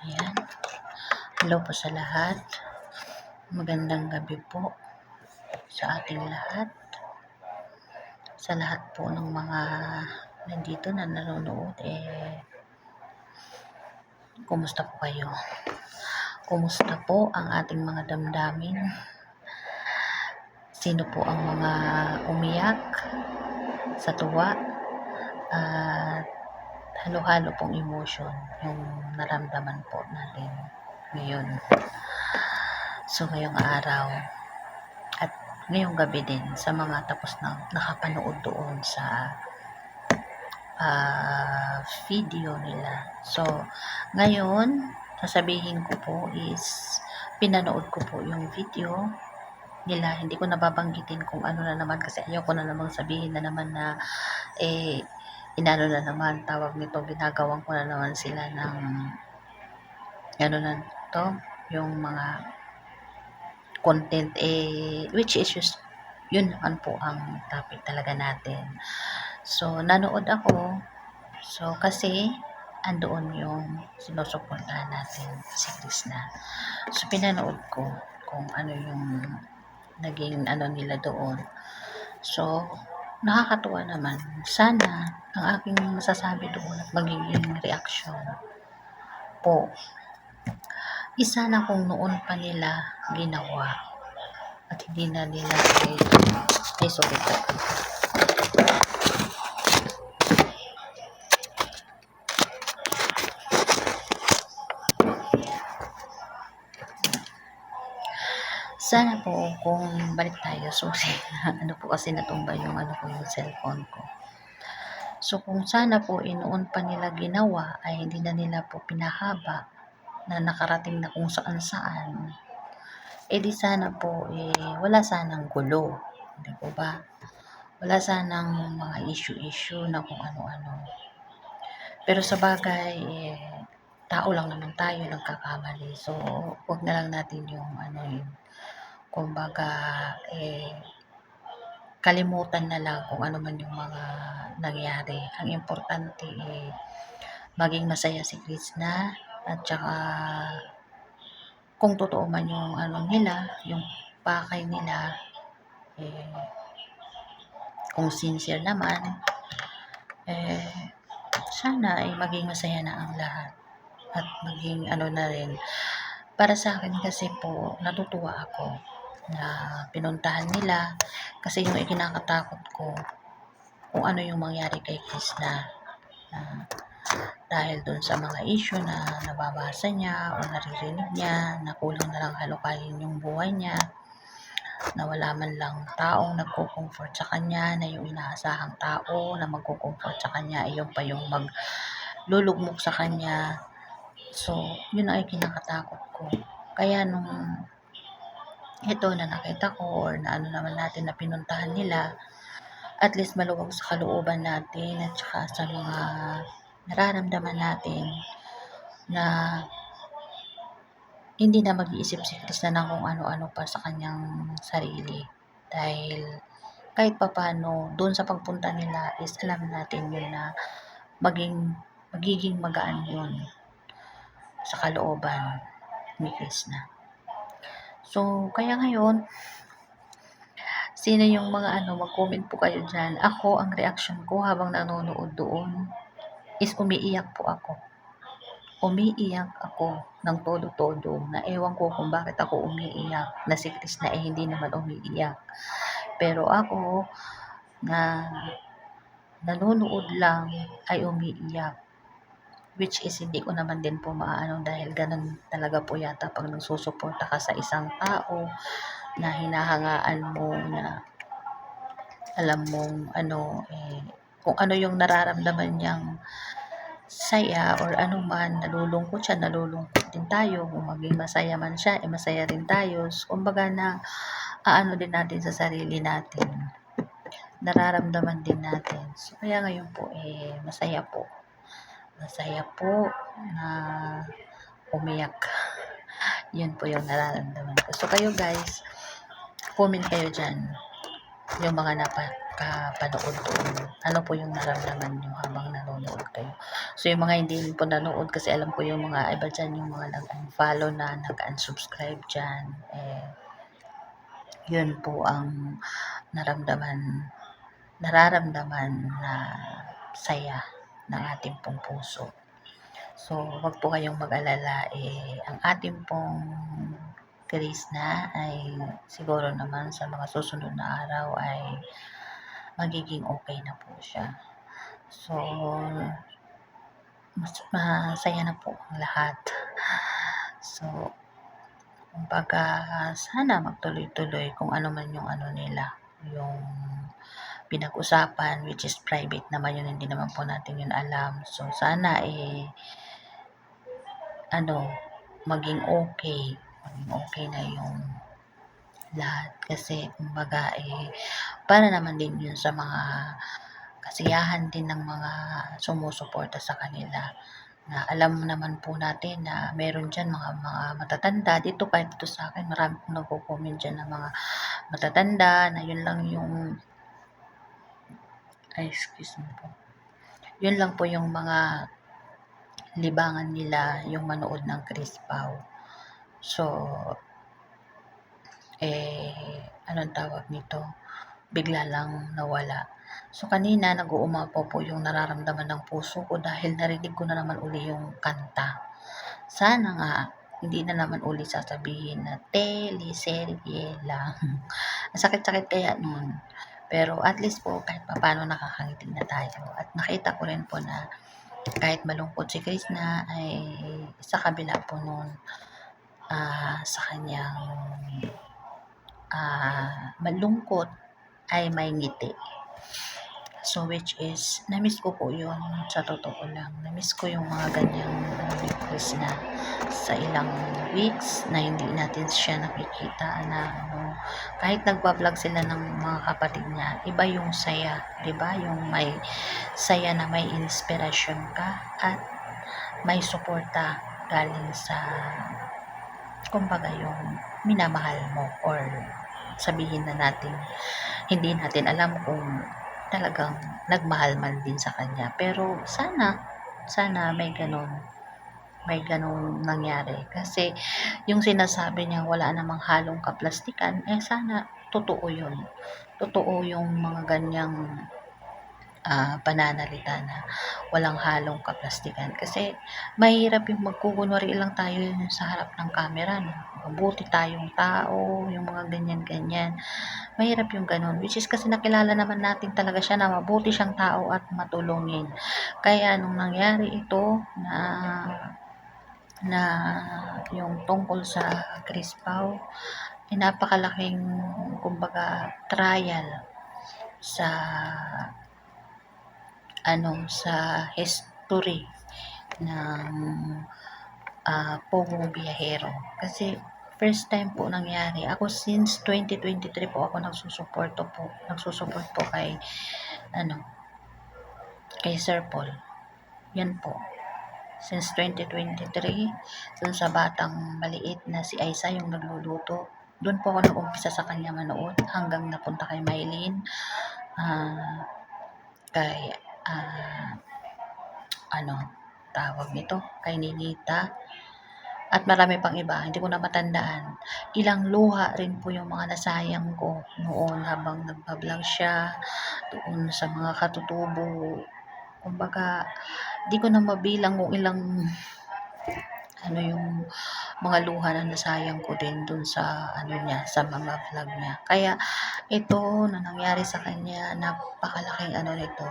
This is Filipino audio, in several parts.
Ayan. Hello po sa lahat. Magandang gabi po sa ating lahat. Sa lahat po ng mga nandito na nanonood, kumusta po kayo? Kumusta po ang ating mga damdamin? Sino po ang mga umiyak sa tuwa at halo-halo pong emotion yung naramdaman po natin ngayon? So, ngayong araw at ngayong gabi din sa mga tapos na nakapanood doon sa video nila. So, ngayon, sasabihin ko po is pinanood ko po yung video nila. Hindi ko nababanggitin kung ano na naman kasi ayoko na namang sabihin na naman na inano na naman tawag nito, ginagawan ko na naman sila ng ano na to, yung mga content which is just yun naman po ang topic talaga natin. So, nanood ako. So, kasi andoon yung sinusuportahan natin, si Krishna. So, pinanood ko kung ano yung naging ano nila doon. So, nakakatuwa naman. Sana ang aking masasabi doon at magiging reaction po, isa na kung noon pa nila ginawa at hindi na nila sorry po. Sana po kung balik tayo, sorry, ano po kasi natumba yung ano ko, yung cellphone ko. So kung sana po noon pa nila ginawa ay hindi na nila po pinahaba na nakarating na kung saan saan, di sana po wala sanang gulo, hindi po ba? Wala sanang mga issue na kung ano-ano. Pero sa bagay, tao lang naman tayo, nagkakamali. So, wag na lang natin yung kumbaga, kalimutan na lang kung ano man yung mga nangyari. Ang importante, maging masaya si Krishna at saka kung totoo man yung ano nila, yung pakay nila, kung sincere naman, sana ay maging masaya na ang lahat at maging ano na rin. Para sa akin kasi po, natutuwa ako na pinuntahan nila kasi yung ikinakatakot ko kung ano yung mangyari kay Krishna dahil dun sa mga issue na nababasa niya o naririnig niya na kulang na lang halukayin yung buhay niya, na wala man lang taong nagko-comfort sa kanya, na yung inaasahang tao na magko-comfort sa kanya ay yung pa yung maglulugmok sa kanya. So, yun ay kinakatakot ko. Kaya nung ito na nakita ko or na ano naman natin na pinuntahan nila, at least maluwag sa kalooban natin at saka sa mga nararamdaman natin na hindi na mag-iisip si Krishna ng kung ano-ano pa sa kanyang sarili. Dahil kahit papano, doon sa pagpunta nila is alam natin yun na magiging magaan yun sa kalooban ni Krishna. So, kaya ngayon, sino yung mga mag-comment po kayo dyan. Ako, ang reaction ko habang nanonood doon is umiiyak po ako. Umiiyak ako ng todo-todo na ewan ko kung bakit ako umiiyak na si Krishna hindi naman umiiyak. Pero ako na nanonood lang ay umiiyak. Which is hindi ko naman din po maano dahil ganun talaga po yata pag nagsusuporta ka sa isang tao na hinahangaan mo na alam mong kung ano yung nararamdaman niyang saya or ano man, nalulungkot siya, nalulungkot din tayo. Kung maging masaya man siya, masaya rin tayo. So, kumbaga na aano din natin sa sarili natin. Nararamdaman din natin. So, kaya ngayon po, masaya po. Masaya po na umiyak. Yun po yung nararamdaman ko. So, kayo guys, comment kayo dyan. Yung mga napapanood doon. Ano po yung nararamdaman nyo habang nanonood? manonood kayo. So yung mga hindi po nanood, kasi alam ko yung mga iba dyan, yung mga nag-unfollow na, nag-unsubscribe dyan, yun po ang nararamdaman na saya ng ating pong puso. So, wag po kayong mag-alala, ang ating pong Krishna ay siguro naman sa mga susunod na araw ay magiging okay na po siya. So, masaya na po ang lahat. So, kumbaga, sana magtuloy-tuloy kung ano man yung ano nila, yung pinag-usapan, which is private naman yun, hindi naman po natin yun alam. So, sana maging okay na yung lahat. Kasi, kumbaga, para naman din yun sa mga kasiyahan din ng mga sumusuporta sa kanila. Na alam naman po natin na meron dyan mga matatanda. Dito kahit dito sa akin, marami pong nagko-comment dyan ng mga matatanda na yun lang yung excuse me po. Yun lang po yung mga libangan nila, yung manood ng Chris Pao. So, anong tawag nito? Bigla lang nawala. So, kanina nag-uumapaw po yung nararamdaman ng puso ko dahil narinig ko na naman uli yung kanta. Sana nga, hindi na naman uli sasabihin na teleserye lang. Ang sakit-sakit kaya nun. Pero at least po, kahit paano nakakangiti na tayo. At nakita ko rin po na kahit malungkot si Krishna ay sa kabila po nun, sa kanyang malungkot ay may ngiti. So, which is, na-miss ko po yun, sa totoo lang. Na-miss ko yung mga ganyang request na sa ilang weeks na hindi natin siya nakikita na kahit nagbablog sila ng mga kapatid niya, iba yung saya, diba? Yung may saya na may inspirasyon ka at may suporta galing sa kumbaga yung minamahal mo, or sabihin na natin hindi natin alam kung talagang nagmahal man din sa kanya, pero sana may ganong nangyari, kasi yung sinasabi niya wala namang halong kaplastikan, sana totoo yung mga ganyang pananalita na walang halong kaplastikan. Kasi mahirap yung magkukunwari lang tayo sa harap ng camera, no? Mabuti tayong tao, yung mga ganyan-ganyan. Mahirap yung ganun, which is kasi nakilala naman natin talaga siya na mabuti siyang tao at matulungin. Kaya nung nangyari ito na yung tungkol sa Chris Pao, napakalaking kumbaga trial sa sa history ng Pogong Biyahero. Kasi first time po nangyari. Ako since 2023 po ako nagsusupport po kay Sir Paul. Yan po. Since 2023, dun sa batang maliit na si Aisa yung nagluluto. Doon po ako nag-umpisa sa kanya manood hanggang napunta kay Mylene, kay tawag nito, kay Ninita, at marami pang iba, hindi ko na matandaan. Ilang luha rin po yung mga nasayang ko noon habang nagbablog siya, doon sa mga katutubo. Kumbaga, di ko na mabilang kung ilang yung mga luha na nasayang ko din dun sa niya, sa mga vlog niya. Kaya ito na nangyari sa kanya, napakalaking nito,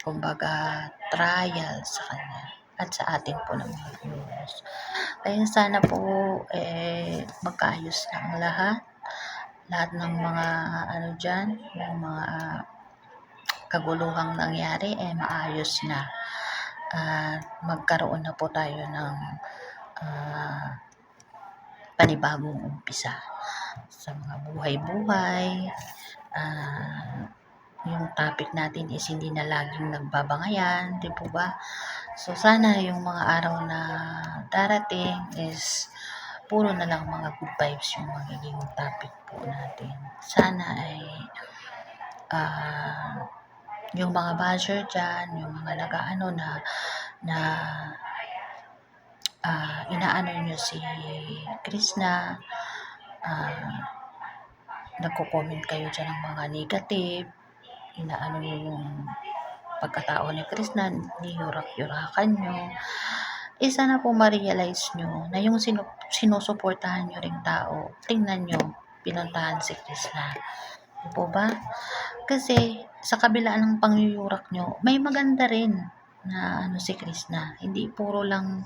kumbaga trial sa kanya at sa atin po ng mga viewers. Kaya sana po magkaayos na ang lahat ng mga dyan, ng mga kaguluhang nangyari maayos na. Magkaroon na po tayo ng panibagong umpisa sa mga buhay-buhay. Yung topic natin is hindi na laging nagbabangayan, di po ba? So, sana yung mga araw na darating is puro na lang mga good vibes yung magiging topic po natin. Sana ay yung mga basher dyan, yung mga nag-aano na inaano nyo si Krishna, nagko-comment kayo dyan ng mga negative, inaano nyo yung pagkatao ni Krishna, niyurak-yurakan nyo. Sana po ma-realize nyo na yung sinusuportahan nyo ring tao, tingnan nyo, pinuntahan si Krishna. Di po ba? Kasi sa kabila ng pangyuyurak nyo, may maganda rin na si Krishna. Hindi puro lang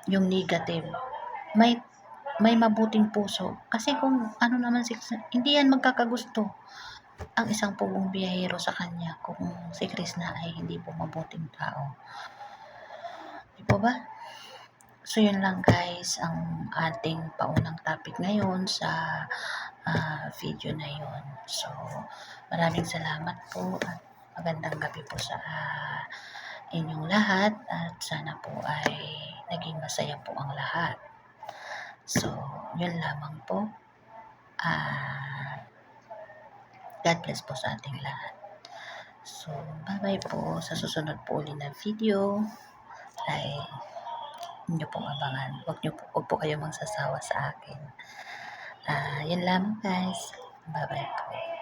yung negative. May mabuting puso. Kasi kung ano naman si Krishna, hindi yan magkakagusto ang isang pugong biyahero sa kanya kung si Krishna ay hindi po mabuting tao. Di po ba? So, yun lang guys, ang ating paunang topic ngayon sa video na yun. So, maraming salamat po at magandang gabi po sa inyong lahat at sana po ay naging masaya po ang lahat. So, yun lamang po. God bless po sa ating lahat. So, bye-bye po sa susunod po ulit na video. Ay, hindi pong abangan. Huwag po kayo magsasawa sa akin. Yun lamang guys. Bye-bye po.